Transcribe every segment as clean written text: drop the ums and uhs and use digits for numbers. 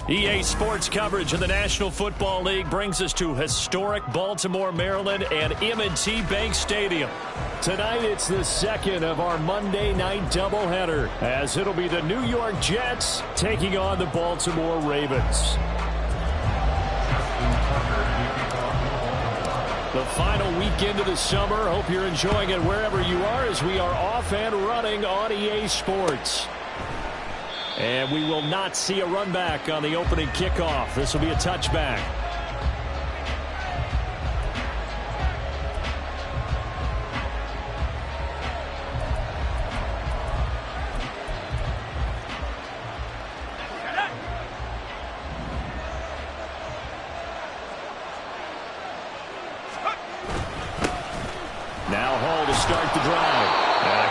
EA Sports coverage of the National Football League brings us to historic Baltimore, Maryland, and M&T Bank Stadium. Tonight, it's the second of our Monday night doubleheader, as it'll be the New York Jets taking on the Baltimore Ravens. The final weekend of the summer. Hope you're enjoying it wherever you are, as we are off and running on EA Sports. And we will not see a run back on the opening kickoff. This will be a touchback. Now Hall to start the drive.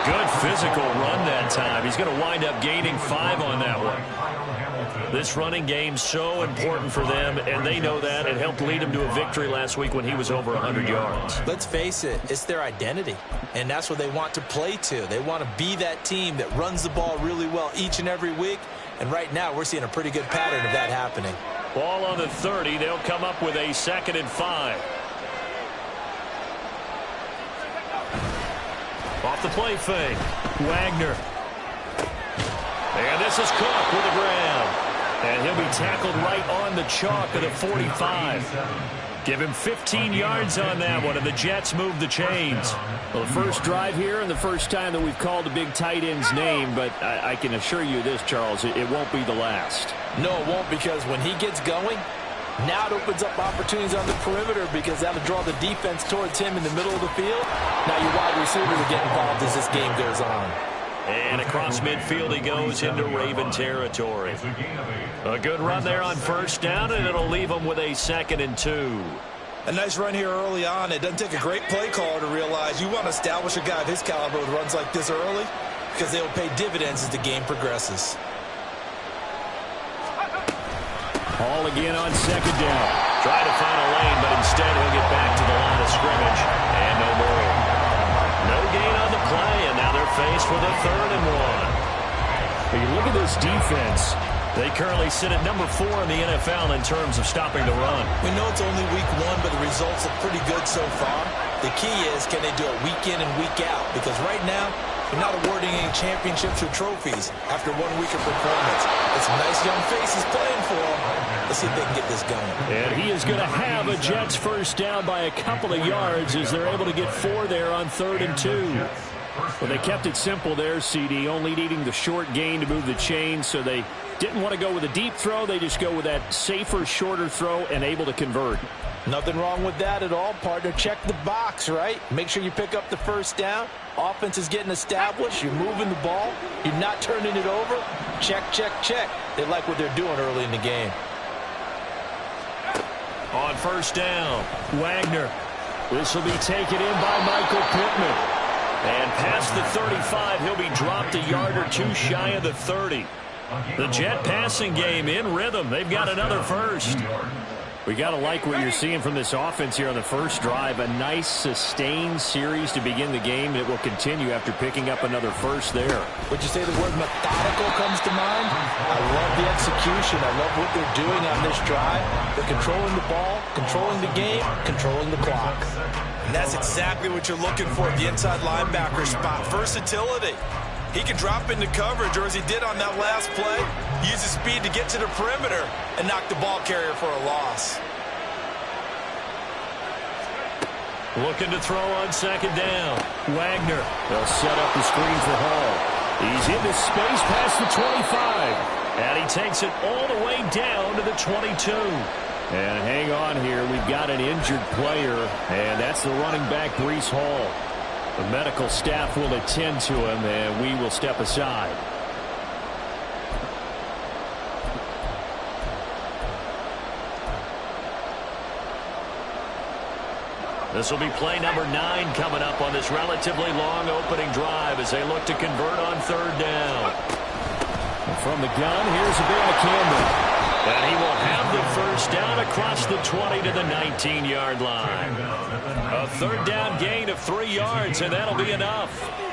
Good physical run that time. He's going to wind up gaining 5 on that one. This running game so important for them, and they know that. It helped lead him to a victory last week when he was over 100 yards. Let's face it, it's their identity, and that's what they want to play to. They want to be that team that runs the ball really well each and every week, and right now we're seeing a pretty good pattern of that happening. Ball on the 30. They'll come up with a 2nd and 5. Off the play fake. Wagner. And this is Cook with the grab. And he'll be tackled right on the chalk of the 45. Give him 15 yards on that one, and the Jets move the chains. Well, the first drive here and the first time that we've called a big tight end's name, but I can assure you this, Charles, it won't be the last. No, it won't, because when he gets going, now it opens up opportunities on the perimeter, because that'll draw the defense towards him in the middle of the field. Now your wide receivers will get involved as this game goes on. And across midfield he goes into Raven territory. A good run there on first down, and it'll leave him with a 2nd and 2. A nice run here early on. It doesn't take a great play caller to realize you want to establish a guy of his caliber with runs like this early, because they will pay dividends as the game progresses. Hall again on 2nd down. Trying to find a lane, but instead he'll get back to the line of scrimmage. And no more. No gain on the play, and now they're faced with a 3rd and 1. When you look at this defense, they currently sit at number 4 in the NFL in terms of stopping the run. We know it's only week 1, but the results look pretty good so far. The key is, can they do it week in and week out? Because right now, they're not awarding any championships or trophies after 1 week of performance. It's some nice young faces playing for them. Let's see if they can get this going. And he is going to have a Jets first down by a couple of yards as they're able to get 4 there on 3rd and 2. Well, they kept it simple there, CD, only needing the short gain to move the chains, so they didn't want to go with a deep throw. They just go with that safer, shorter throw and able to convert. Nothing wrong with that at all, partner. Check the box, right? Make sure you pick up the first down. Offense is getting established. You're moving the ball. You're not turning it over. Check, check, check. They like what they're doing early in the game. On first down, Wagner. This will be taken in by Michael Pittman. And past the 35, he'll be dropped a yard or 2 shy of the 30. The Jet passing game in rhythm. They've got another first. We got to like what you're seeing from this offense here on the first drive. A nice, sustained series to begin the game. It will continue after picking up another first there. Would you say the word methodical comes to mind? I love the execution. I love what they're doing on this drive. They're controlling the ball, controlling the game, controlling the clock. And that's exactly what you're looking for at the inside linebacker spot. Versatility. He can drop into coverage, or as he did on that last play, use his speed to get to the perimeter and knock the ball carrier for a loss. Looking to throw on 2nd down. Wagner. They'll set up the screen for Hall. He's into space past the 25. And he takes it all the way down to the 22. And hang on here. We've got an injured player, and that's the running back, Breece Hall. The medical staff will attend to him, and we will step aside. This will be play number 9 coming up on this relatively long opening drive as they look to convert on 3rd down. And from the gun, here's Van Campbell. And he will have the first down across the 20 to the 19-yard line. A 3rd down gain of 3 yards, and that'll be enough.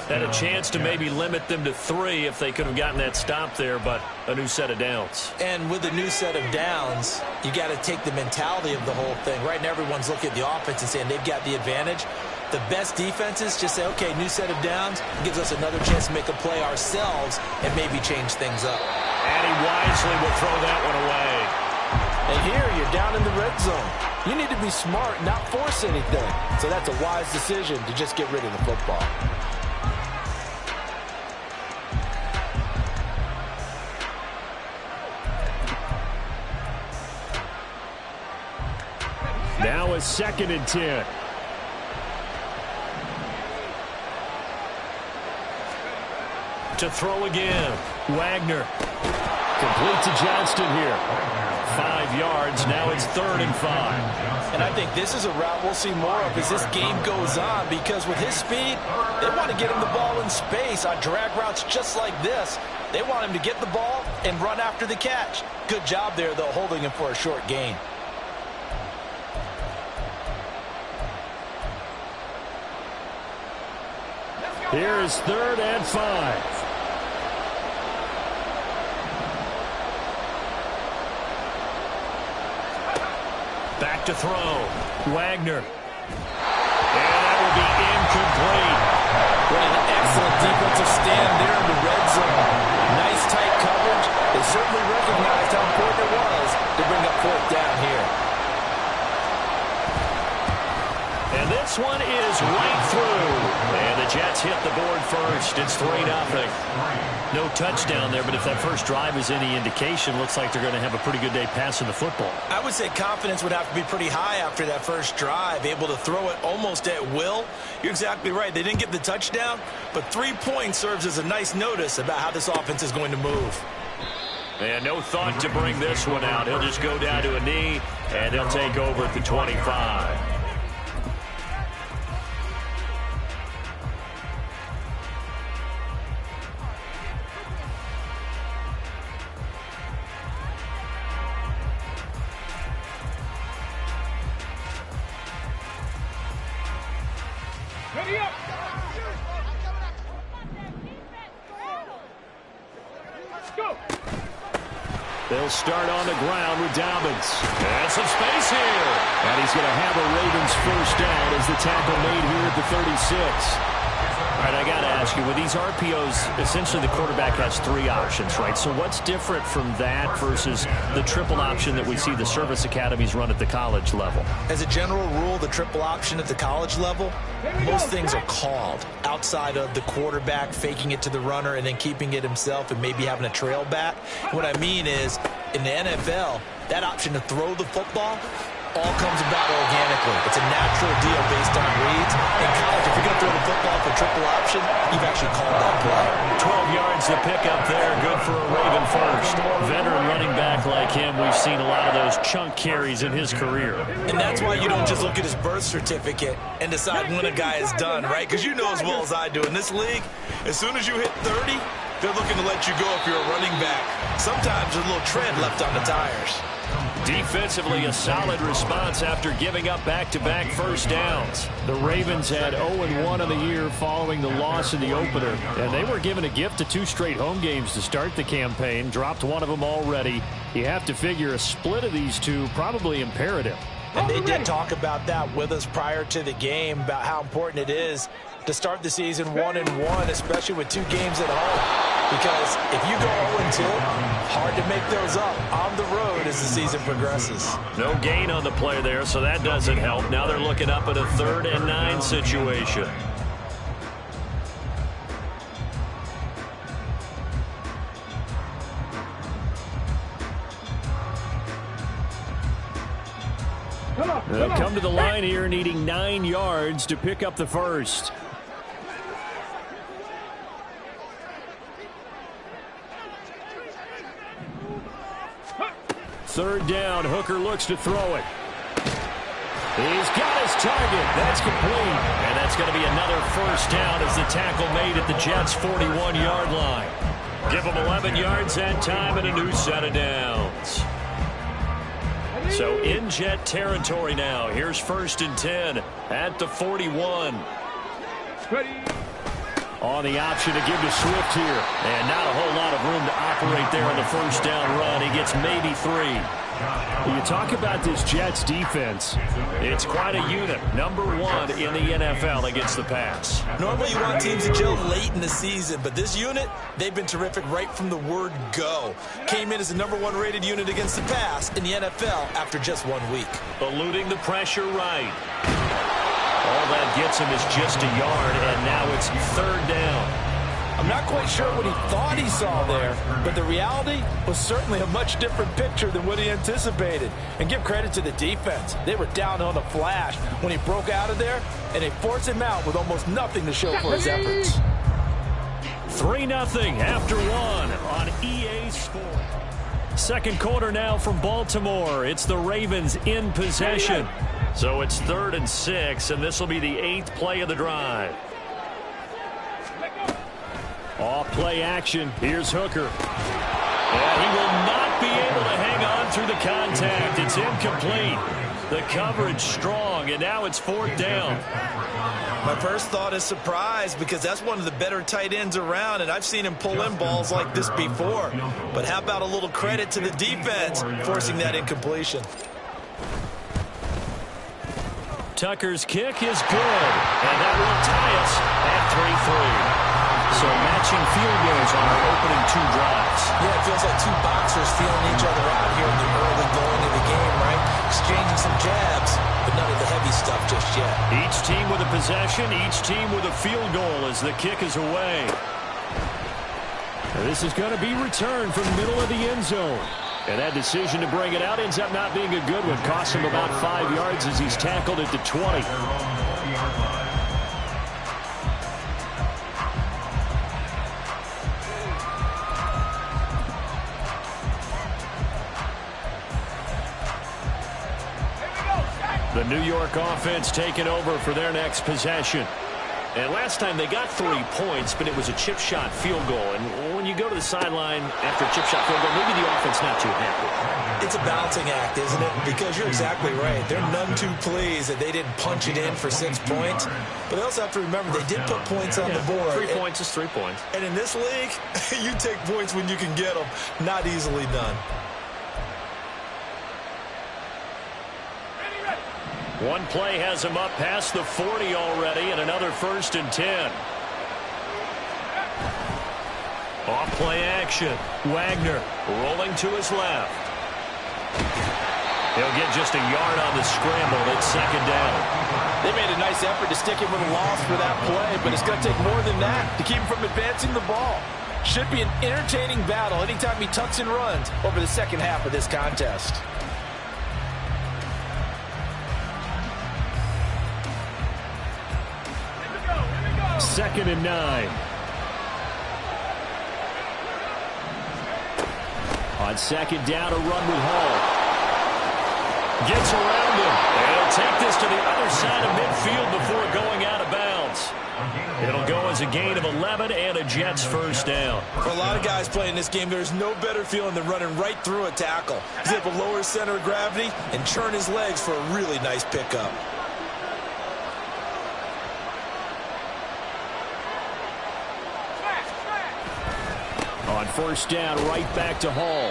Had a chance to maybe limit them to 3 if they could have gotten that stop there, but a new set of downs. And with a new set of downs, you got to take the mentality of the whole thing. Right now, everyone's looking at the offense and saying they've got the advantage. The best defenses just say, okay, new set of downs, gives us another chance to make a play ourselves and maybe change things up. And he wisely will throw that one away. And here, you're down in the red zone. You need to be smart, not force anything. So that's a wise decision to just get rid of the football. Now a 2nd and 10. To throw again. Wagner. Complete to Johnston here. 5 yards. Now it's 3rd and 5. And I think this is a route we'll see more of as this game goes on, because with his speed, they want to get him the ball in space on drag routes just like this. They want him to get the ball and run after the catch. Good job there, though, holding him for a short gain. Here is 3rd and 5. Back to throw. Wagner. And that will be incomplete. What an excellent defensive stand there in the red zone. Nice tight coverage. They certainly recognized how important it was to bring up 4th down here. And this one is right through. And the Jets hit the board first. It's 3-0. No touchdown there, but if that first drive is any indication, looks like they're going to have a pretty good day passing the football. I would say confidence would have to be pretty high after that first drive, able to throw it almost at will. You're exactly right. They didn't get the touchdown, but 3 points serves as a nice notice about how this offense is going to move. And no thought to bring this one out. He'll just go down to a knee, and he'll take over at the 25. They'll start on the ground with Dobbins. And some space here. And he's going to have a Ravens first down as the tackle made here at the 36. All right, I got to ask you, with these RPOs, essentially the quarterback has 3 options, right? So what's different from that versus the triple option that we see the service academies run at the college level? As a general rule, the triple option at the college level, most things are called outside of the quarterback faking it to the runner and then keeping it himself and maybe having a trail back. What I mean is, in the NFL, that option to throw the football all comes about organically. It's a natural deal based on reads. In college, if you're going to throw the football for triple option, you've actually called that play. 12 yards to pick up there. Good for a Raven first. Veteran running back like him, we've seen a lot of those chunk carries in his career. And that's why you don't just look at his birth certificate and decide when a guy is done, right? Because you know as well as I do, in this league, as soon as you hit 30, they're looking to let you go if you're a running back. Sometimes there's a little tread left on the tires. Defensively, a solid response after giving up back-to-back first downs. The Ravens had 0-1 on the year following the loss in the opener, and they were given a gift of 2 straight home games to start the campaign. Dropped one of them already. You have to figure a split of these two probably imperative. And they did talk about that with us prior to the game, about how important it is to start the season 1-1, especially with 2 games at home. Because if you go 0-2, hard to make those up on the road as the season progresses. No gain on the play there, so that doesn't help. Now they're looking up at a 3rd and 9 situation. They'll come to the line here needing 9 yards to pick up the first. Third down, Hooker looks to throw it. He's got his target. That's complete. And that's going to be another first down as the tackle made at the Jets' 41-yard line. Give them 11 yards that time and a new set of downs. So in Jet territory now. Here's 1st and 10 at the 41. On the option to give to Swift here. And not a whole lot of room to operate there on the first down run. He gets maybe 3. When you talk about this Jets defense, it's quite a unit. Number 1 in the NFL against the pass. Normally you want teams to gel late in the season, but this unit, they've been terrific right from the word go. Came in as the number 1 rated unit against the pass in the NFL after just 1 week. Eluding the pressure right. All that gets him is just a yard, and now it's 3rd down. I'm not quite sure what he thought he saw there, but the reality was certainly a much different picture than what he anticipated. And give credit to the defense. They were down on a flash when he broke out of there, and they forced him out with almost nothing to show for his efforts. 3-0 after 1 on EA Sports. Second quarter now from Baltimore. It's the Ravens in possession. So it's 3rd and 6, and this will be the 8th play of the drive. Off play action. Here's Hooker. And he will not be able to hang on through the contact. It's incomplete. The coverage strong, and now it's 4th down. My first thought is surprise because that's one of the better tight ends around, and I've seen him pull in balls like this before. But how about a little credit to the defense forcing that incompletion? Tucker's kick is good, and that will tie us at 3-3. So matching field goals on our opening 2 drives. Yeah, it feels like 2 boxers feeling each other out here in the early going of the game, right? Exchanging some jabs, but none of the heavy stuff just yet. Each team with a possession, each team with a field goal as the kick is away. This is going to be returned from the middle of the end zone. And that decision to bring it out ends up not being a good one. Costs him about 5 yards as he's tackled at the 20. The New York offense taking over for their next possession. And last time they got 3 points, but it was a chip shot field goal. And when you go to the sideline after a chip shot field goal, maybe the offense not too happy. It's a balancing act, isn't it? Because you're exactly right. They're none too pleased that they didn't punch it in for 6 points. But they also have to remember they did put points on the board. 3 points is 3 points. And in this league, you take points when you can get them. Not easily done. One play has him up past the 40 already, and another 1st and 10. Off play action. Wagner rolling to his left. He'll get just a yard on the scramble. It's 2nd down. They made a nice effort to stick him with a loss for that play, but it's going to take more than that to keep him from advancing the ball. Should be an entertaining battle anytime he tucks and runs over the second half of this contest. 2nd and 9. On 2nd down, a run with Hall. Gets around him. And he'll take this to the other side of midfield before going out of bounds. It'll go as a gain of 11 and a Jets 1st down. For a lot of guys playing this game, there's no better feeling than running right through a tackle. He's able to lower his center of gravity and churn his legs for a really nice pickup. On 1st down, right back to Hall.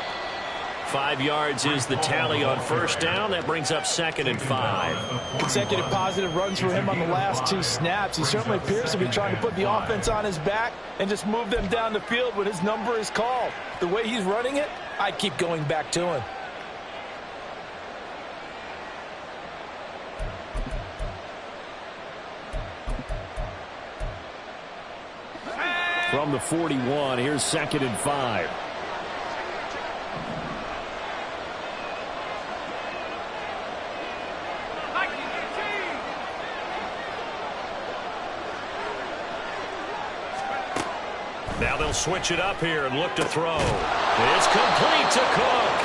5 yards is the tally on 1st down. That brings up 2nd and 5. Consecutive positive runs for him on the last 2 snaps. He certainly appears to be trying to put the offense on his back and just move them down the field when his number is called. The way he's running it, I keep going back to him. From the 41, here's 2nd and 5. Now they'll switch it up here and look to throw. It's complete to Cook.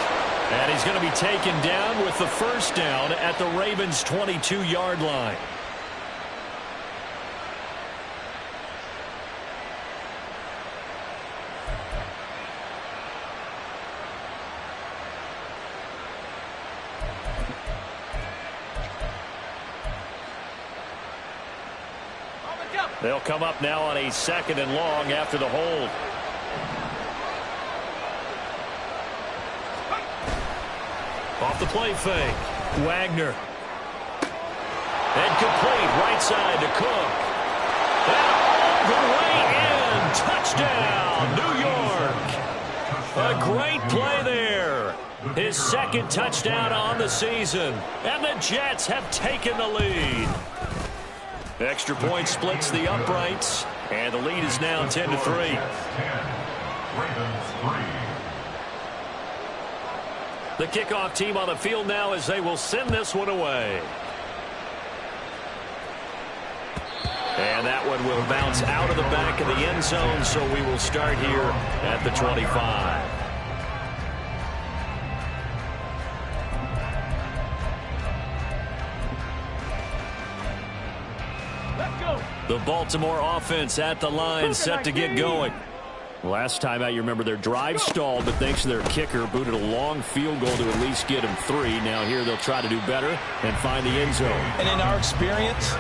And he's going to be taken down with the first down at the Ravens' 22-yard line. They'll come up now on a 2nd and long after the hold. Off the play fake. Wagner. And complete right side to Cook. And all the way in. Touchdown, New York. A great play there. His 2nd touchdown on the season. And the Jets have taken the lead. Extra point splits the uprights. And the lead is now 10-3. The kickoff team on the field now as they will send this one away. And that one will bounce out of the back of the end zone, so we will start here at the 25. The Baltimore offense at the line, set to get going. Last time out, you remember their drive stalled, but thanks to their kicker, booted a long field goal to at least get them 3. Now here they'll try to do better and find the end zone. And in our experience,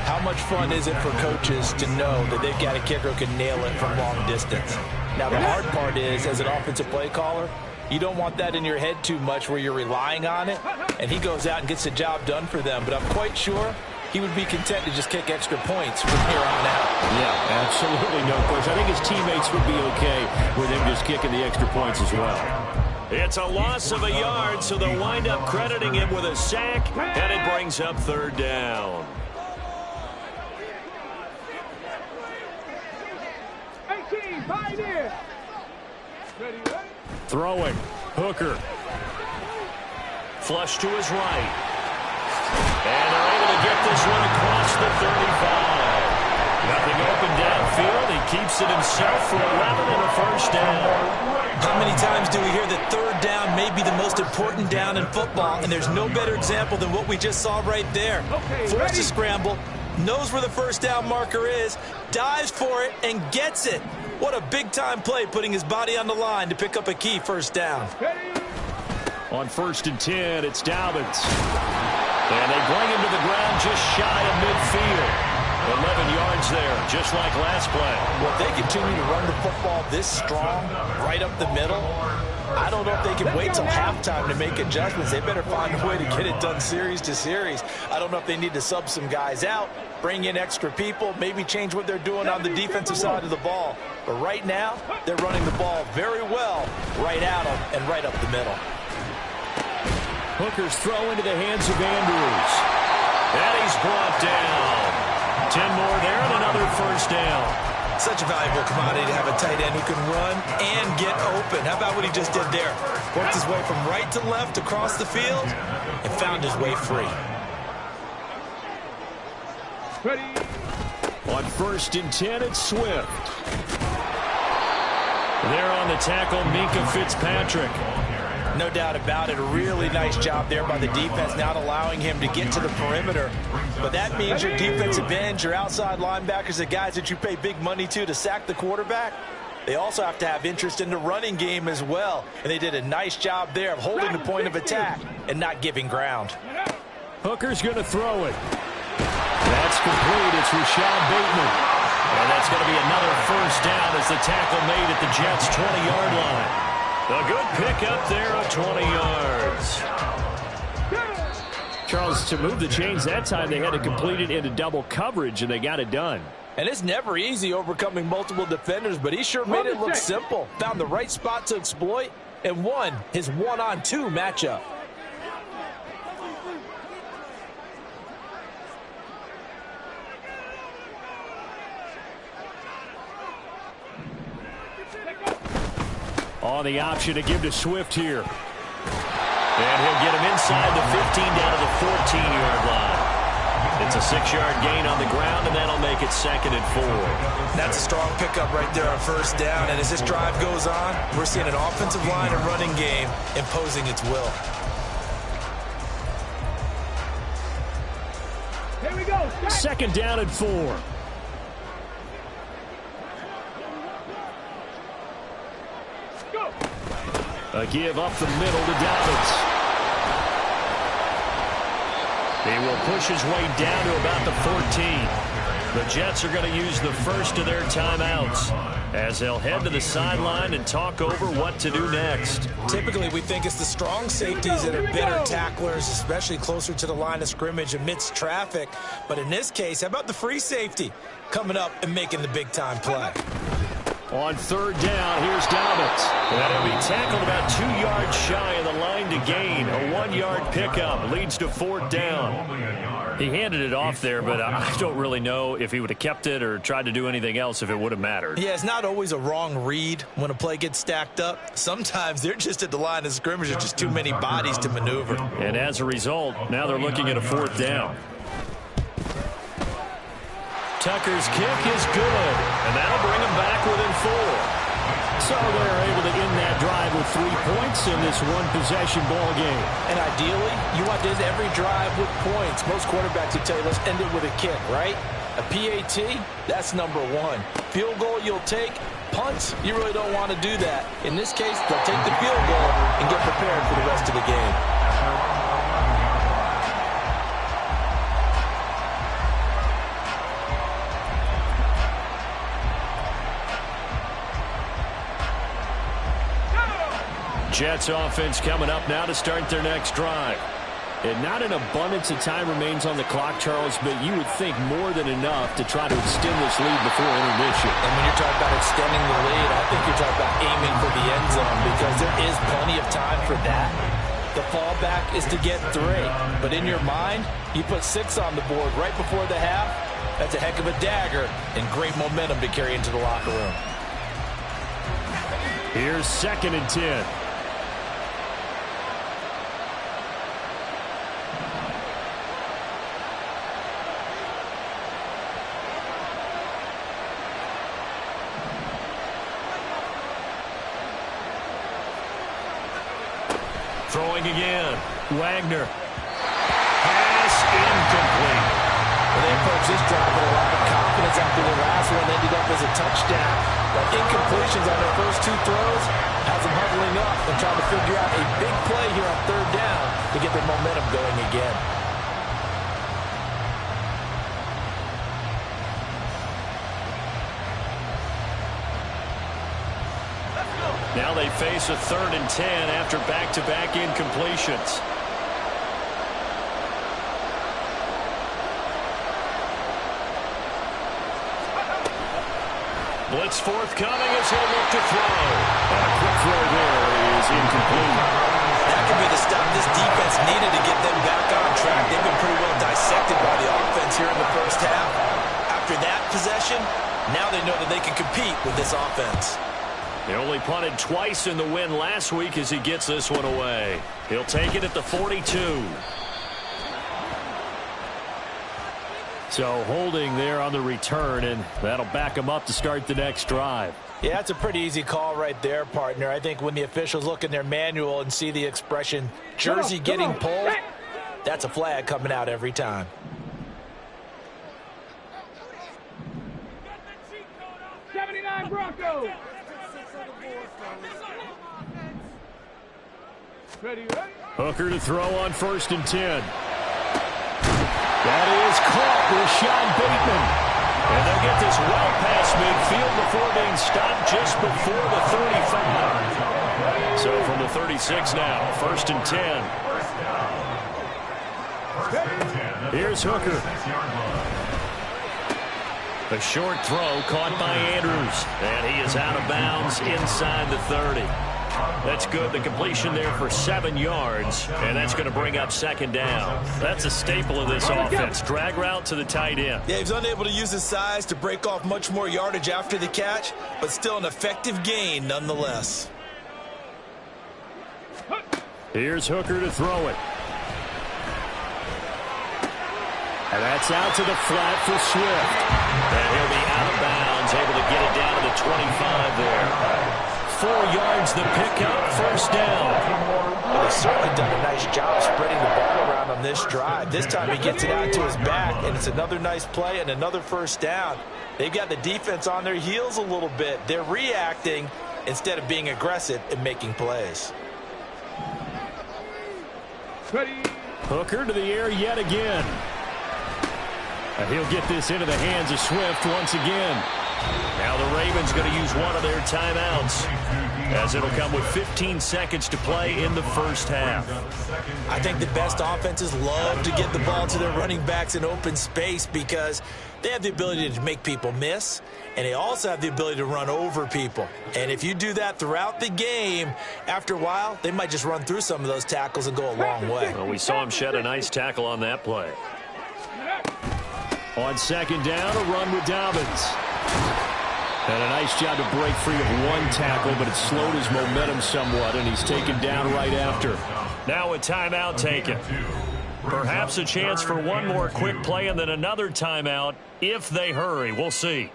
how much fun is it for coaches to know that they've got a kicker who can nail it from long distance? Now the hard part is, as an offensive play caller, you don't want that in your head too much where you're relying on it, and he goes out and gets the job done for them. But I'm quite sure he would be content to just kick extra points from here on out. Yeah, absolutely no question. I think his teammates would be okay with him just kicking the extra points as well. It's a loss of a yard, so they'll wind up crediting him with a sack, and it brings up 3rd down. 18, Pioneer. Throwing. Hooker. Flush to his right. And they're able to get this one across the 35. Nothing open downfield. He keeps it himself for 11 and a first down. How many times do we hear that 3rd down may be the most important down in football, and there's no better example than what we just saw right there. Forced to scramble, knows where the first down marker is, dives for it, and gets it. What a big-time play, putting his body on the line to pick up a key first down. On 1st and 10, it's Dobbins. And they bring him to the ground just shy of midfield. 11 yards there, just like last play. Well, if they continue to run the football this strong, right up the middle, I don't know if they can wait till halftime to make adjustments. They better find a way to get it done series to series. I don't know if they need to sub some guys out, bring in extra people, maybe change what they're doing on the defensive side of the ball. But right now, they're running the ball very well right at them and right up the middle. Hooker's throw into the hands of Andrews. And he's brought down. 10 more there and another first down. Such a valuable commodity to have a tight end who can run and get open. How about what he just did there? Worked his way from right to left across the field and found his way free. On 1st and 10, it's Swift. There on the tackle, Minkah Fitzpatrick. No doubt about it. A really nice job there by the defense, not allowing him to get to the perimeter. But that means your defensive ends, your outside linebackers, the guys that you pay big money to sack the quarterback, they also have to have interest in the running game as well. And they did a nice job there of holding the point of attack and not giving ground. Hooker's going to throw it. That's complete. It's Rashad Bateman. And that's going to be another first down as the tackle made at the Jets' 20-yard line. A good pick up there of 20 yards. Charles, to move the chains that time, they had to complete it into double coverage, and they got it done. And it's never easy overcoming multiple defenders, but he sure made it look simple. Found the right spot to exploit and won his 1-on-2 matchup. On the option to give to Swift here. And he'll get him inside the 15 down to the 14-yard line. It's a 6-yard gain on the ground, and that'll make it 2nd and 4. That's a strong pickup right there on 1st down. And as this drive goes on, we're seeing an offensive line and running game imposing its will. Here we go. Start. 2nd down and 4. Go. A give up the middle to Dobbins. He will push his way down to about the 14. The Jets are going to use the first of their timeouts as they'll head to the sideline and talk over what to do next. Typically, we think it's the strong safeties that are better tacklers, especially closer to the line of scrimmage amidst traffic. But in this case, how about the free safety coming up and making the big-time play? On 3rd down, here's Dobbins. And he'll be tackled about 2 yards shy of the line to gain. A 1-yard pickup leads to 4th down. He handed it off there, but I don't really know if he would have kept it or tried to do anything else if it would have mattered. Yeah, it's not always a wrong read when a play gets stacked up. Sometimes they're just at the line of scrimmage. There's just too many bodies to maneuver. And as a result, now they're looking at a 4th down. Tucker's kick is good, and that'll bring them back within 4. So they're able to end that drive with 3 points in this one-possession ball game. And ideally, you want to end every drive with points. Most quarterbacks would tell you, let's end it with a kick, right? A PAT, that's number 1. Field goal you'll take. Punts, you really don't want to do that. In this case, they'll take the field goal and get prepared for the rest of the game. Jets offense coming up now to start their next drive. And not an abundance of time remains on the clock, Charles, but you would think more than enough to try to extend this lead before intermission. And when you're talking about extending the lead, I think you're talking about aiming for the end zone because there is plenty of time for that. The fallback is to get 3. But in your mind, you put 6 on the board right before the half. That's a heck of a dagger and great momentum to carry into the locker room. Here's 2nd and 10. Throwing again. Wagner. Pass incomplete. Well, they approached this drive with a lot of confidence after the last one ended up as a touchdown. But incompletions on their first 2 throws has them huddling up and trying to figure out a big play here on 3rd down to get their momentum going again. Now they face a 3rd and 10 after back-to-back incompletions. Blitz forthcoming as he'll look to throw. And a quick throw there is incomplete. That could be the stop this defense needed to get them back on track. They've been pretty well dissected by the offense here in the first half. After that possession, now they know that they can compete with this offense. They only punted twice in the win last week as he gets this one away. He'll take it at the 42. So holding there on the return, and that'll back him up to start the next drive. Yeah, that's a pretty easy call right there, partner. I think when the officials look in their manual and see the expression jersey getting pulled, that's a flag coming out every time. Broncos. Ready, ready? Hooker to throw on 1st and 10. That is caught with Sean Bateman. And they'll get this well past midfield before being stopped just before the 35. So from the 36 now, 1st and 10. Here's Hooker. A short throw caught by Andrews. And he is out of bounds inside the 30. That's good. The completion there for 7 yards. And that's going to bring up 2nd down. That's a staple of this offense. Drag route to the tight end. Yeah, he's unable to use his size to break off much more yardage after the catch, but still an effective gain nonetheless. Here's Hooker to throw it. And that's out to the flat for Swift. And he'll be out of bounds, able to get it down to the 25 there. 4 yards the pickup, first down. Well, they've certainly done a nice job spreading the ball around on this drive. This time he gets it out to his back, and it's another nice play and another first down. They've got the defense on their heels a little bit. They're reacting instead of being aggressive and making plays. Ready. Hooker to the air yet again. And he'll get this into the hands of Swift once again. Now the Ravens going to use one of their timeouts, as it'll come with 15 seconds to play in the first half. I think the best offenses love to get the ball to their running backs in open space because they have the ability to make people miss, and they also have the ability to run over people. And if you do that throughout the game, after a while, they might just run through some of those tackles and go a long way. Well, we saw him shed a nice tackle on that play. On second down, a run with Dobbins. And a nice job to break free of one tackle, but it slowed his momentum somewhat, and he's taken down right after. Now a timeout taken. Perhaps a chance for one more quick play and then another timeout if they hurry. We'll see.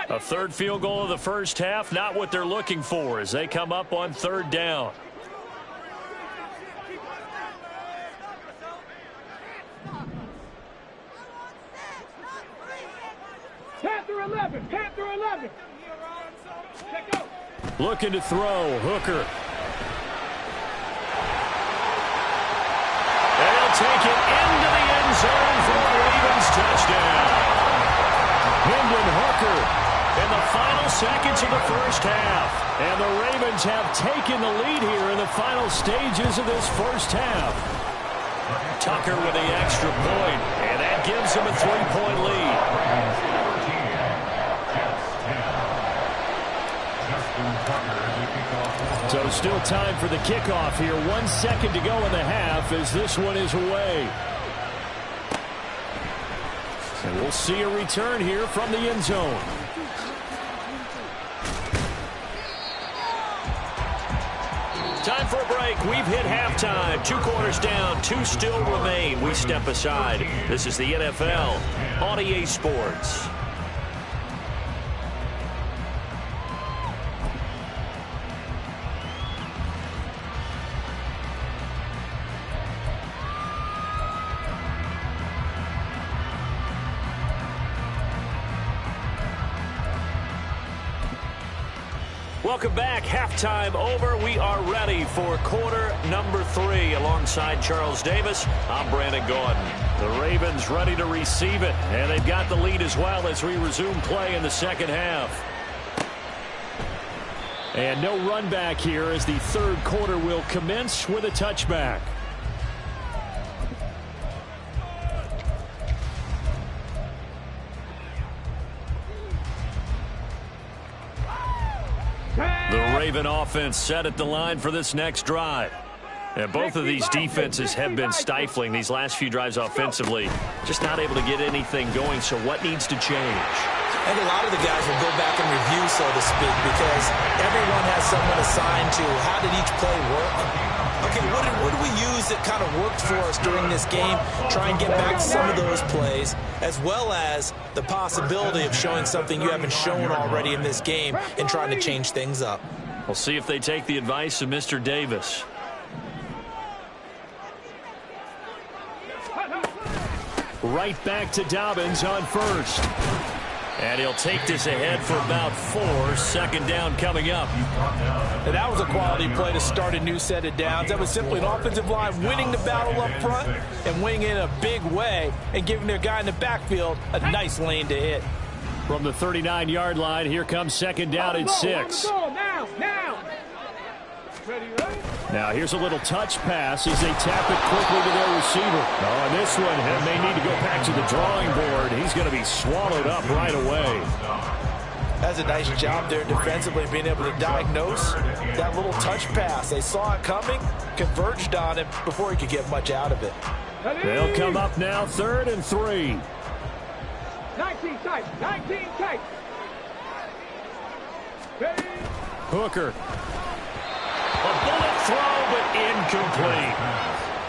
A third field goal of the first half, not what they're looking for as they come up on third down. Panther 11. Panther 11. Check out. Looking to throw. Hooker. And he'll take it into the end zone for a Ravens touchdown. Hendon Hooker in the final seconds of the first half. And the Ravens have taken the lead here in the final stages of this first half. Tucker with the extra point, and that gives him a 3-point lead. So still time for the kickoff here. 1 second to go in the half as this one is away. And we'll see a return here from the end zone. Time for a break. We've hit halftime. 2 quarters down. 2 still remain. We step aside. This is the NFL on EA Sports. Welcome back. Halftime over. We are ready for quarter number 3. Alongside Charles Davis, I'm Brandon Gordon. The Ravens ready to receive it, and they've got the lead as well as we resume play in the second half. And no run back here as the third quarter will commence with a touchback. The Raven offense set at the line for this next drive. And both of these defenses have been stifling these last few drives offensively. Just not able to get anything going, so what needs to change? I think a lot of the guys will go back and review, so to speak, because everyone has someone assigned to how did each play work. Okay, what did we use that kind of worked for us during this game? Try and get back to some of those plays, as well as the possibility of showing something you haven't shown already in this game and trying to change things up. We'll see if they take the advice of Mr. Davis. Right back to Dobbins on first. And he'll take this ahead for about 4. Second down coming up. And that was a quality play to start a new set of downs. That was simply an offensive line winning the battle up front and winning in a big way and giving their guy in the backfield a nice lane to hit. From the 39-yard line, here comes second down at 6. Now. Ready, ready? Now here's a little touch pass as they tap it quickly to their receiver. Oh, and this one may need to go back to the drawing board. He's going to be swallowed up right away. That's a nice job there defensively, being able to diagnose that little touch pass. They saw it coming, converged on it before he could get much out of it. They'll come up now, 3rd and 3. 19 tight. Hooker. A bullet throw, but incomplete.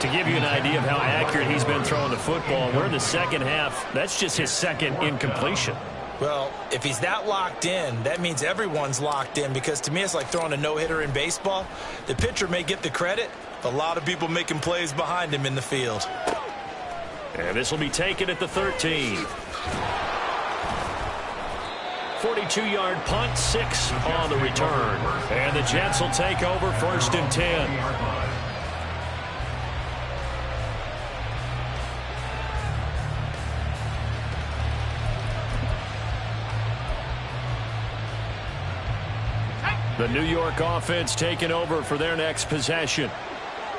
To give you an idea of how accurate he's been throwing the football, we're in the second half. That's just his second incompletion. Well, if he's that locked in, that means everyone's locked in, because to me it's like throwing a no-hitter in baseball. The pitcher may get the credit, but a lot of people making plays behind him in the field. And this will be taken at the 13. 42-yard punt, 6 on the return. And the Jets will take over 1st and 10. The New York offense taking over for their next possession.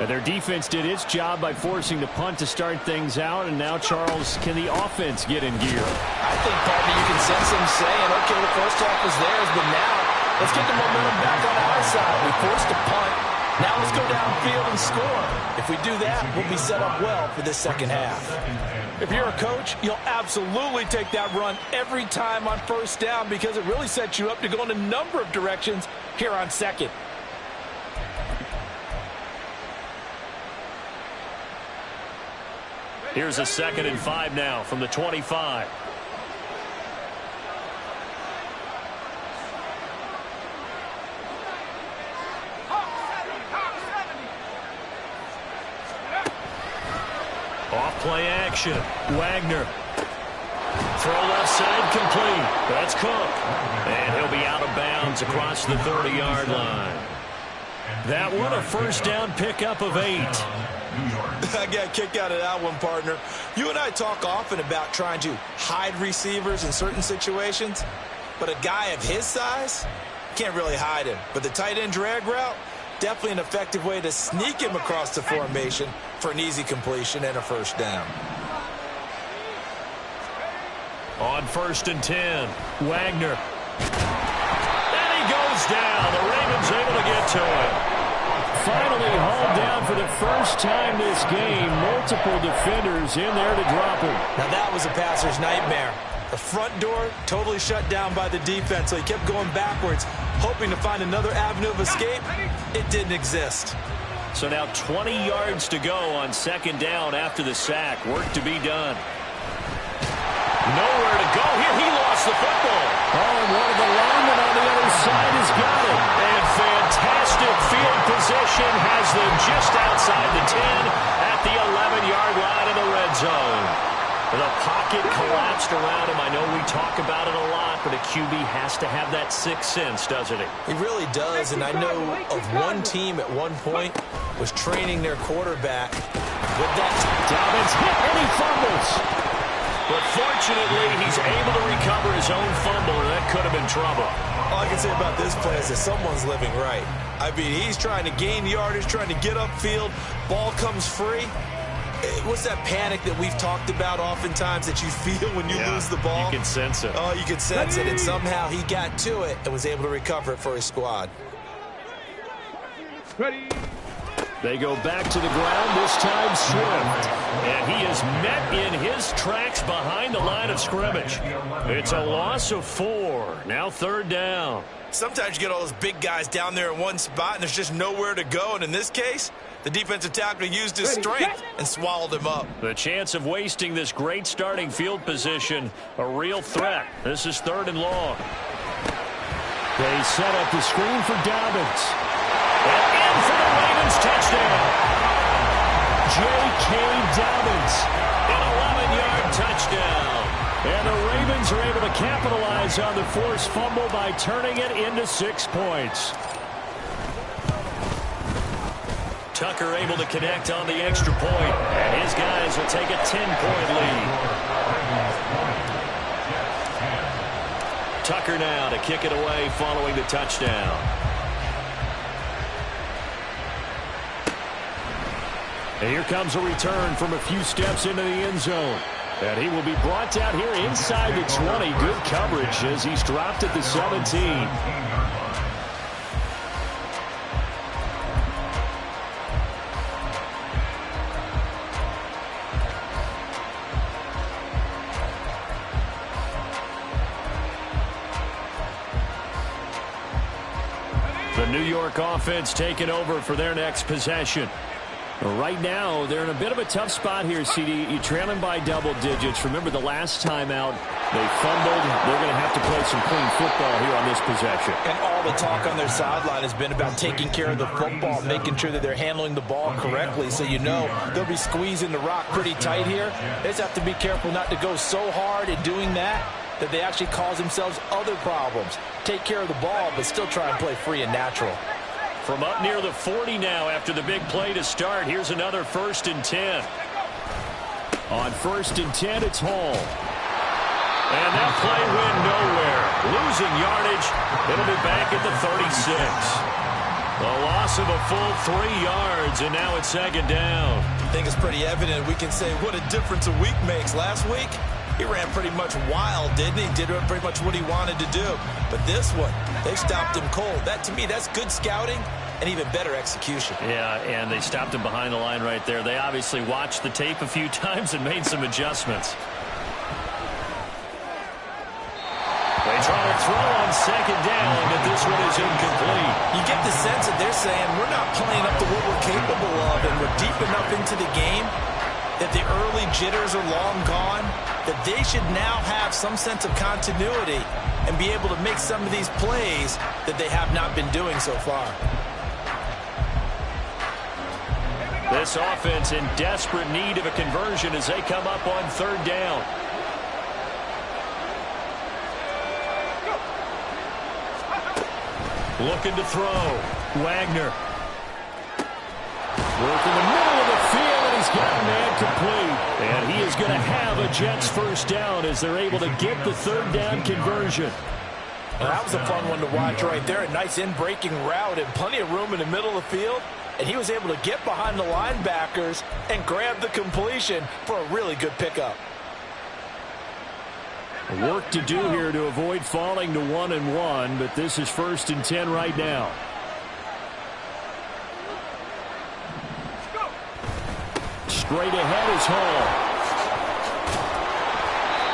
And their defense did its job by forcing the punt to start things out. And now, Charles, can the offense get in gear? I think, partner, you can sense him saying, okay, the first half was theirs, but now let's get the momentum back on our side. We forced a punt. Now let's go downfield and score. If we do that, we'll be set up well for this second half. If you're a coach, you'll absolutely take that run every time on first down, because it really sets you up to go in a number of directions here on second. Here's a 2nd and 5 now from the 25. Off-play action. Wagner. Throw left side complete. That's Cook. And he'll be out of bounds across the 30-yard line. That one, a first down pickup of 8. I got a kick out of that one, partner. You and I talk often about trying to hide receivers in certain situations, but a guy of his size can't really hide him. But the tight end drag route, definitely an effective way to sneak him across the formation for an easy completion and a first down. On 1st and 10, Wagner. And he goes down. The Ravens able to get to him. Finally hauled down for the first time this game. Multiple defenders in there to drop him. Now that was a passer's nightmare. The front door totally shut down by the defense, so he kept going backwards, hoping to find another avenue of escape. It didn't exist. So now 20 yards to go on 2nd down after the sack. Work to be done. Nowhere to go here. He lost the football. Oh, and one of the linemen on the other side has got it. And fantastic field position has them just outside the 10 at the 11-yard line in the red zone. The pocket collapsed around him. I know we talk about it a lot, but a QB has to have that sixth sense, doesn't he? He really does, and I know of one team at one point was training their quarterback with that. Dobbins hit and he fumbles. But fortunately, he's able to recover his own fumble, and that could have been trouble. All I can say about this play is that someone's living right. I mean, he's trying to gain yardage, trying to get upfield. Ball comes free. What's that panic that we've talked about oftentimes that you feel when you lose the ball? You can sense it. Oh, you can sense it, and somehow he got to it and was able to recover it for his squad. Ready. They go back to the ground, this time Swift. And he is met in his tracks behind the line of scrimmage. It's a loss of 4. Now 3rd down. Sometimes you get all those big guys down there in one spot, and there's just nowhere to go. And in this case, the defensive tackle used his strength and swallowed him up. The chance of wasting this great starting field position, a real threat. This is 3rd and long. They set up the screen for Dobbins. And in for the Ravens touchdown. J.K. Dobbins, an 11-yard touchdown. And the Ravens are able to capitalize on the forced fumble by turning it into 6 points. Tucker able to connect on the extra point, and his guys will take a 10-point lead. Tucker now to kick it away following the touchdown. And here comes a return from a few steps into the end zone. And he will be brought down here inside the 20. Good coverage as he's dropped at the 17. The New York offense taking over for their next possession. Right now, they're in a bit of a tough spot here, CD. You're trailing by double digits. Remember the last time out, they fumbled. They're going to have to play some clean football here on this possession. And all the talk on their sideline has been about taking care of the football, making sure that they're handling the ball correctly. So you know they'll be squeezing the rock pretty tight here. They just have to be careful not to go so hard in doing that they actually cause themselves other problems. Take care of the ball, but still try and play free and natural. From up near the 40 now after the big play to start. Here's another 1st and 10. On 1st and 10, it's Hall. And that play went nowhere. Losing yardage. It'll be back at the 36. A loss of a full 3 yards, and now it's 2nd down. I think it's pretty evident. We can say what a difference a week makes. Last week, he ran pretty much wild, didn't he? Did pretty much what he wanted to do. But this one, they stopped him cold. That, to me, that's good scouting and even better execution. Yeah, and they stopped him behind the line right there. They obviously watched the tape a few times and made some adjustments. They try to throw on 2nd down, but this one is incomplete. You get the sense that they're saying we're not playing up to what we're capable of, and we're deep enough into the game that the early jitters are long gone, that they should now have some sense of continuity and be able to make some of these plays that they have not been doing so far. This offense in desperate need of a conversion as they come up on 3rd down. Looking to throw. Wagner. Work in the middle of the field, and he's got a man complete. And he is going to have a Jets 1st down as they're able to get the 3rd down conversion. Well, that was a fun one to watch right there. A nice in-breaking route and plenty of room in the middle of the field. And he was able to get behind the linebackers and grab the completion for a really good pickup. Work to do here to avoid falling to 1-1, but this is 1st and 10 right now. Straight ahead is Hall.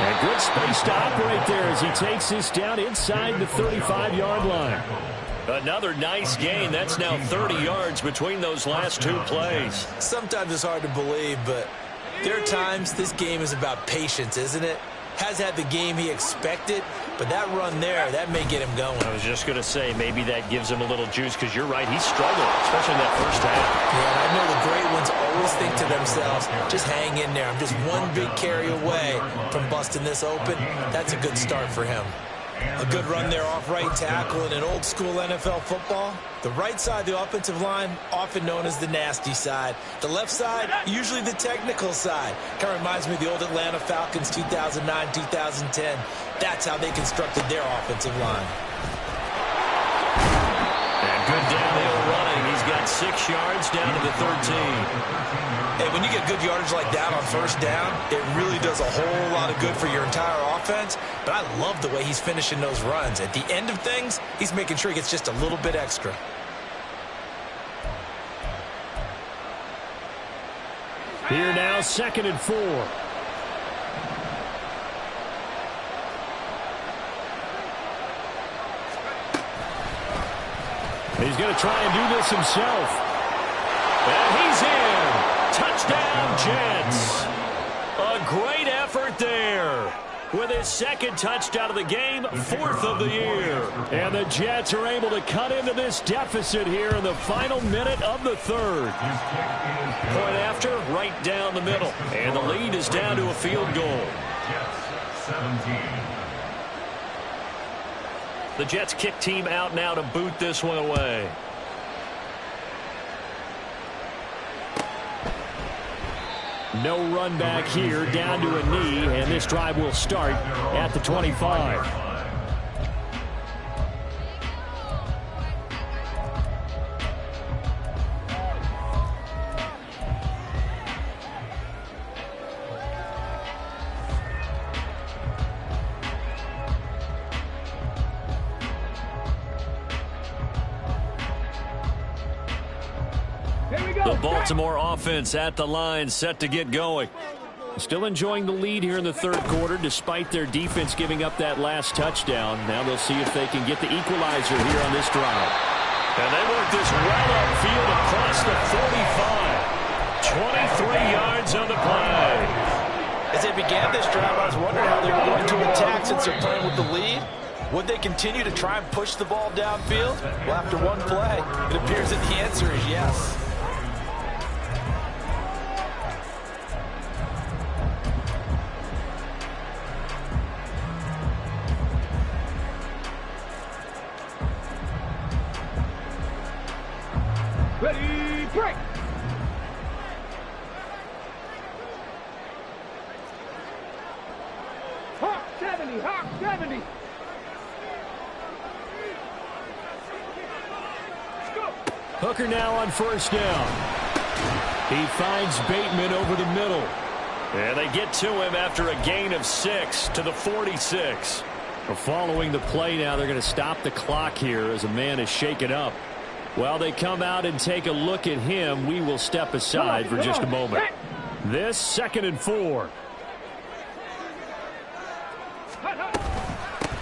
And good space to operate there as he takes this down inside the 35-yard line. Another nice gain. That's now 30 yards between those last 2 plays. Sometimes it's hard to believe, but there are times this game is about patience, isn't it? Has had the game he expected, but that run there, that may get him going. I was just going to say, maybe that gives him a little juice, because you're right, he struggled, especially in that 1st half. Yeah, and I know the great ones always think to themselves, just hang in there. I'm just one big carry away from busting this open. That's a good start for him. A good run there off right tackle in an old-school NFL football. The right side of the offensive line, often known as the nasty side. The left side, usually the technical side. Kind of reminds me of the old Atlanta Falcons 2009, 2010. That's how they constructed their offensive line. And good downhill running. He's got 6 yards down to the 13. Hey, when you get good yardage like that on 1st down, it really does a whole lot of good for your entire offense. But I love the way he's finishing those runs. At the end of things, he's making sure he gets just a little bit extra. Here now, 2nd and 4. He's going to try and do this himself. And he's in. Touchdown, Jets. A great effort there. With his 2nd touchdown of the game, 4th of the year. And the Jets are able to cut into this deficit here in the final minute of the 3rd. Point after, right down the middle. And the lead is down to a field goal. The Jets kick team out now to boot this one away. No run back here, down to a knee, and this drive will start at the 25. The Baltimore offense at the line, set to get going. Still enjoying the lead here in the 3rd quarter, despite their defense giving up that last touchdown. Now they'll see if they can get the equalizer here on this drive. And they work this well upfield across the 45. 23 yards on the play. As they began this drive, I was wondering how they were going to attack since they're playing with the lead. Would they continue to try and push the ball downfield? Well, after one play, it appears that the answer is yes. Ready, break. Hawk 70, Hawk 70. Let's go. Hooker now on first down. He finds Bateman over the middle. And they get to him after a gain of 6 to the 46. Well, following the play now, they're going to stop the clock here as a man is shaken up. While they come out and take a look at him, we will step aside for just a moment. This 2nd and 4.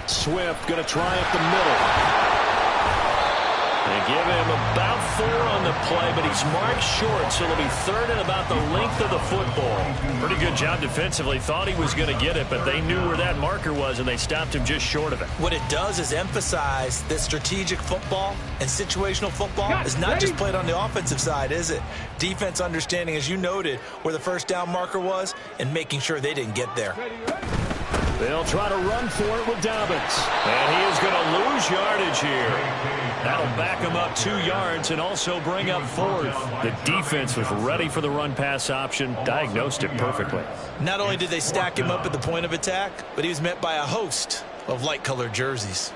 Swift going to try up the middle. They give him about 4 on the play, but he's marked short, so it'll be 3rd and about the length of the football. Pretty good job defensively. Thought he was going to get it, but they knew where that marker was, and they stopped him just short of it. What it does is emphasize that strategic football and situational football is not just played on the offensive side, is it? Defense understanding, as you noted, where the first down marker was and making sure they didn't get there. They'll try to run for it with Dobbins. And he is going to lose yardage here. That'll back him up 2 yards and also bring up 4th. The defense was ready for the run-pass option, diagnosed it perfectly. Not only did they stack him up at the point of attack, but he was met by a host of light-colored jerseys.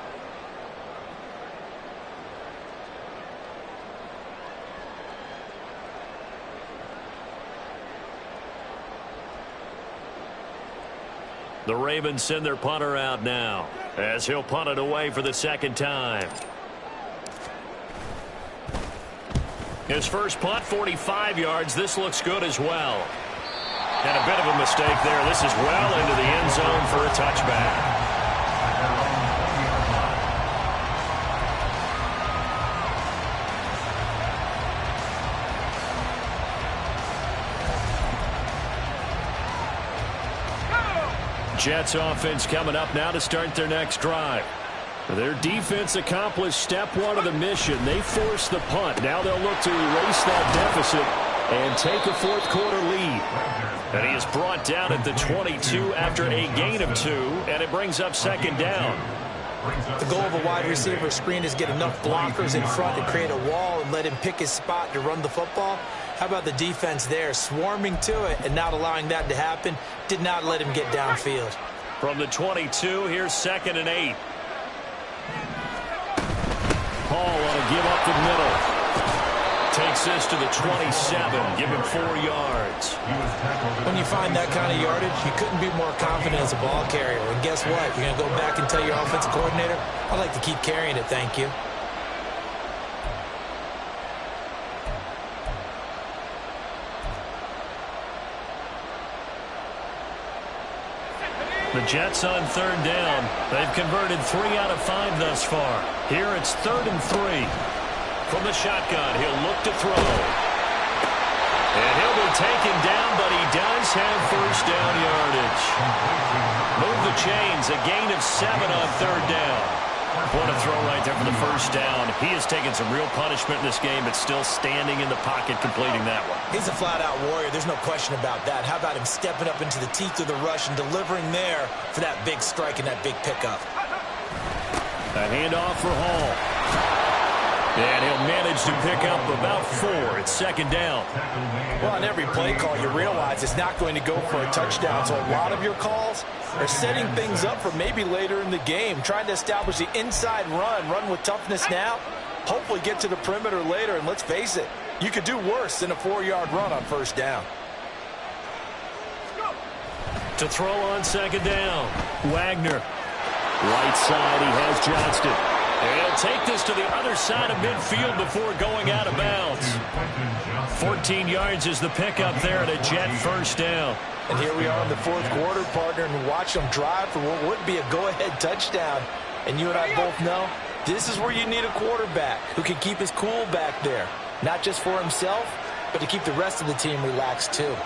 The Ravens send their punter out now as he'll punt it away for the 2nd time. His first punt, 45 yards. This looks good as well. And a bit of a mistake there. This is well into the end zone for a touchback. Jets offense coming up now to start their next drive. Their defense accomplished step 1 of the mission. They forced the punt. Now they'll look to erase that deficit and take a 4th quarter lead. And he is brought down at the 22 after a gain of 2, and it brings up 2nd down. The goal of a wide receiver screen is get enough blockers in front to create a wall and let him pick his spot to run the football. How about the defense there, swarming to it and not allowing that to happen? Did not let him get downfield. From the 22, here's 2nd and 8. Hall on a give up the middle. Takes this to the 27, give him 4 yards. When you find that kind of yardage, you couldn't be more confident as a ball carrier. And guess what? You're going to go back and tell your offensive coordinator, I'd like to keep carrying it, thank you. The Jets on 3rd down. They've converted 3 out of 5 thus far. Here it's 3rd and 3. From the shotgun, he'll look to throw. And he'll be taken down, but he does have first down yardage. Move the chains, a gain of 7 on 3rd down. What a throw right there for the first down. He has taken some real punishment in this game, but still standing in the pocket completing that one. He's a flat-out warrior. There's no question about that. How about him stepping up into the teeth of the rush and delivering there for that big strike and that big pickup? A handoff for Hall. And he'll manage to pick up about 4. It's 2nd down. Well, on every play call, you realize it's not going to go for a touchdown. So a lot of your calls are setting things up for maybe later in the game, trying to establish the inside run with toughness now, hopefully get to the perimeter later. And let's face it, you could do worse than a 4-yard run on first down. To throw on 2nd down, Wagner. Right side, he has Johnston. And he'll take this to the other side of midfield before going out of bounds. 14 yards is the pickup there at a Jet first down. And here we are in the 4th quarter, partner, and watch them drive for what would be a go-ahead touchdown. And you and I both know This is where you need a quarterback who can keep his cool back there. Not just for himself, but to keep the rest of the team relaxed too.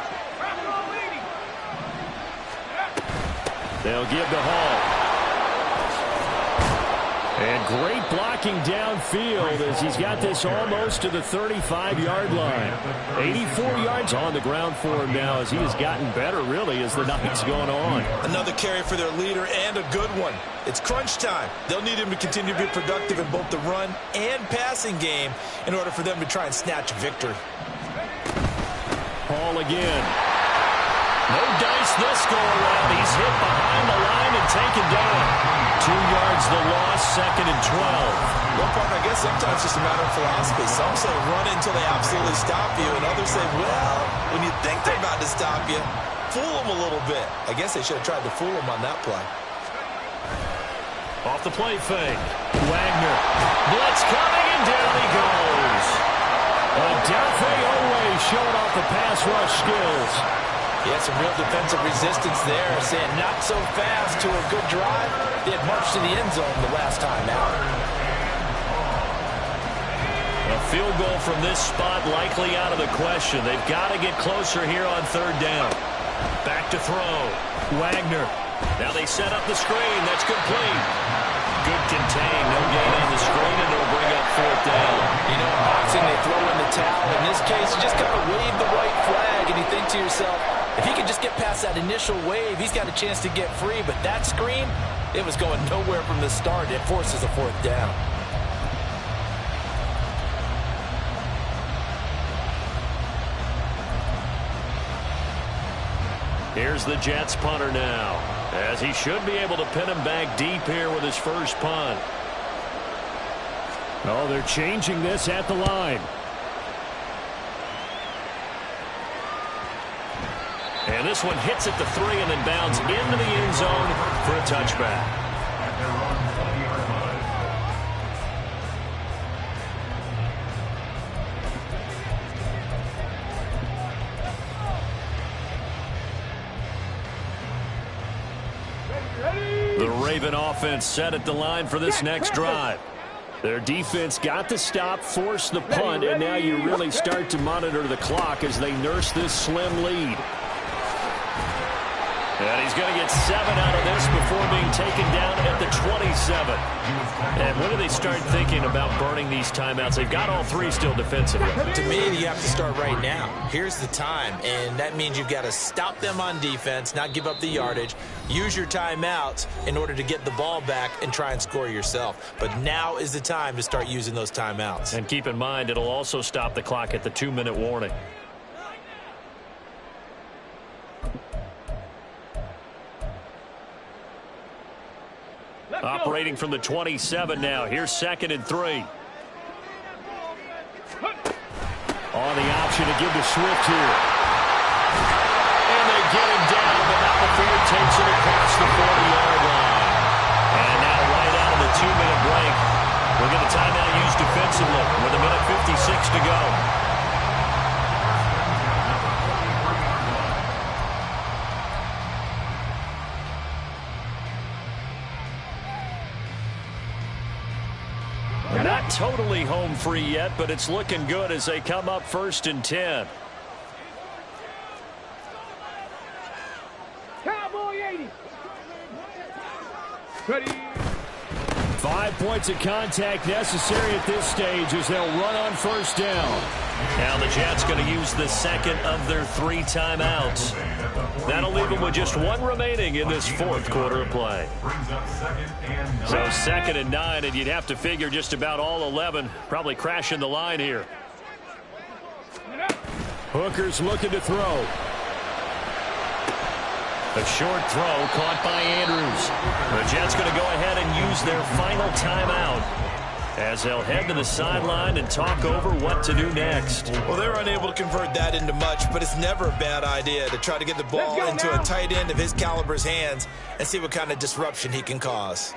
They'll give to Hall. And great blocking downfield as he's got this almost to the 35-yard line. 84 yards on the ground for him now as he has gotten better, really, as the night's going on. Another carry for their leader and a good one. It's crunch time. They'll need him to continue to be productive in both the run and passing game in order for them to try and snatch a victory. Hall again. No dice this go-around. He's hit behind the line and taken down. 2 yards the loss, 2nd and 12. Well, partner, I guess sometimes it's just a matter of philosophy. Some say run until they absolutely stop you, and others say, well, when you think they're about to stop you, fool them a little bit. I guess they should have tried to fool them on that play. Off the play fake. Wagner. Blitz coming, and down he goes. Odafe Oweh showing off the pass rush skills. Yeah, some real defensive resistance there, saying not so fast to a good drive. They had marched to the end zone the last time out. A field goal from this spot likely out of the question. They've got to get closer here on 3rd down. Back to throw. Wagner. Now they set up the screen. That's complete. Good contain. No gain on the screen, and it'll bring up 4th down. You know, in boxing, they throw in the towel. In this case, you just kind of wave the white flag, and you think to yourself, if he can just get past that initial wave, he's got a chance to get free. But that screen, it was going nowhere from the start. It forces a 4th down. Here's the Jets punter now, as he should be able to pin him back deep here with his first punt. Oh, they're changing this at the line. And this one hits at the 3 and then bounds into the end zone for a touchback. The Raven offense set at the line for this next drive. Their defense got the stop, forced the punt, and now you really start to monitor the clock as they nurse this slim lead. And he's going to get 7 out of this before being taken down at the 27. And when do they start thinking about burning these timeouts? They've got all 3 still defensively. To me, you have to start right now. Here's the time, and that means you've got to stop them on defense, not give up the yardage, use your timeouts in order to get the ball back and try and score yourself. But now is the time to start using those timeouts. And keep in mind, it'll also stop the clock at the 2-minute warning. Operating from the 27 now. Here's 2nd and 3. On the option to give to Swift here. And they get him down, but not before he takes it across the 40-yard line. And now right out of the 2-minute break, we'll get a timeout used defensively with 1:56 to go. Not totally home free yet, but it's looking good as they come up 1st and 10. Cowboy 80. Ready. 5 points of contact necessary at this stage as they'll run on 1st down. Now the Jets going to use the 2nd of their 3 timeouts. That'll leave them with just 1 remaining in this 4th quarter of play. So 2nd and 9, and you'd have to figure just about all 11 probably crashing the line here. Hooker's looking to throw. A short throw caught by Andrews. The Jets going to go ahead and use their final timeout as they'll head to the sideline and talk over what to do next. Well, they're unable to convert that into much, but it's never a bad idea to try to get the ball into a tight end of his caliber's hands and see what kind of disruption he can cause.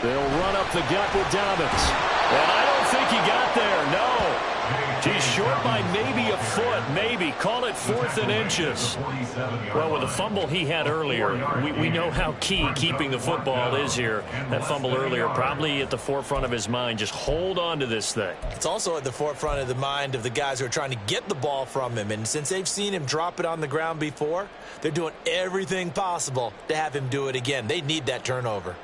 They'll run up the gut with Dobbins. And I don't think he got there, no. He's short by maybe a foot, maybe. Call it 4th and inches. Well, with the fumble he had earlier, we know how key keeping the football is here. That fumble earlier probably at the forefront of his mind. Just hold on to this thing. It's also at the forefront of the mind of the guys who are trying to get the ball from him. And since they've seen him drop it on the ground before, they're doing everything possible to have him do it again. They need that turnover.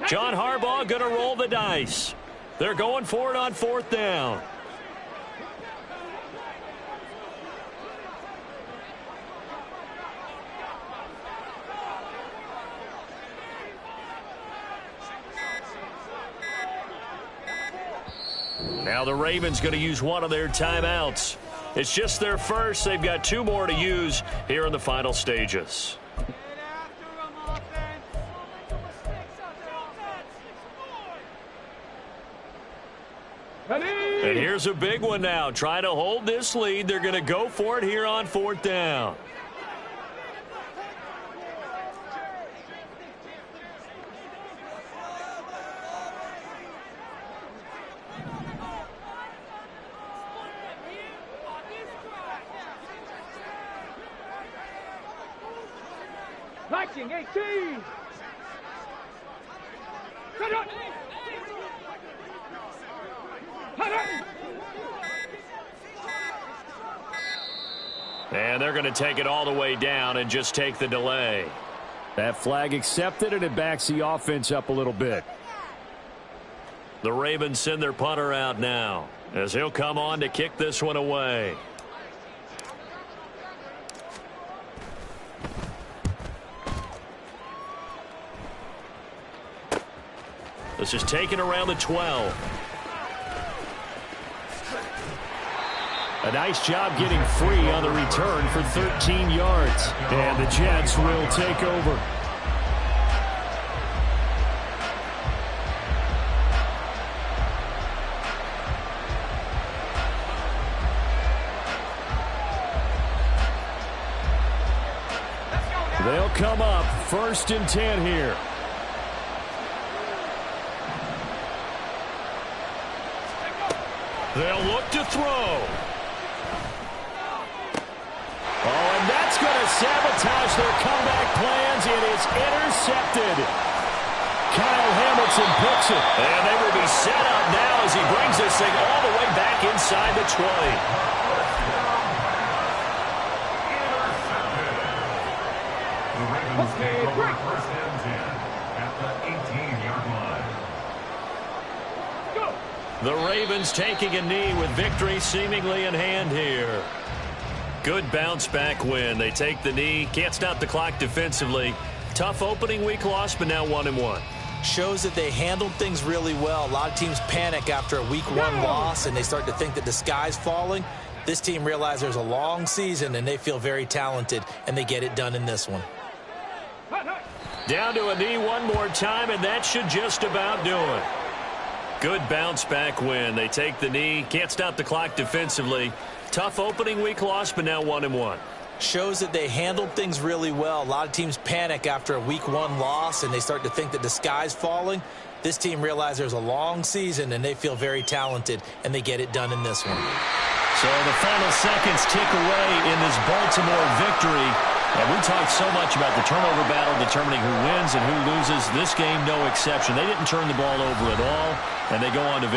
John Harbaugh going to roll the dice. They're going for it on 4th down. Now the Ravens going to use one of their timeouts. It's just their first. They've got 2 more to use here in the final stages. And here's a big one now. Trying to hold this lead. They're going to go for it here on 4th down. Lighting 18. Cut it. And they're going to take it all the way down and just take the delay. That flag accepted, and it backs the offense up a little bit. The Ravens send their punter out now as he'll come on to kick this one away. This is taken around the 12. A nice job getting free on the return for 13 yards. And the Jets will take over. They'll come up 1st and 10 here. They'll look to throw. Oh, and that's going to sabotage their comeback plans. It is intercepted. Kyle Hamilton picks it. And they will be set up now as he brings this thing all the way back inside the 20. Okay, break. 1st and 10 at the 18-yard line. Go. The Ravens taking a knee with victory seemingly in hand here. Good bounce back win. They take the knee. Can't stop the clock defensively. Tough opening week loss, but now 1-1. Shows that they handled things really well. A lot of teams panic after a week 1 loss, and they start to think that the sky's falling. This team realizes there's a long season, and they feel very talented, and they get it done in this one. Down to a knee one more time, and that should just about do it. Good bounce back win. They take the knee. Can't stop the clock defensively. Tough opening week loss, but now 1-1. Shows that they handled things really well. A lot of teams panic after a week 1 loss, and they start to think that the sky's falling. This team realizes there's a long season, and they feel very talented, and they get it done in this one. So the final seconds tick away in this Baltimore victory. And we talked so much about the turnover battle determining who wins and who loses. This game, no exception. They didn't turn the ball over at all, and they go on to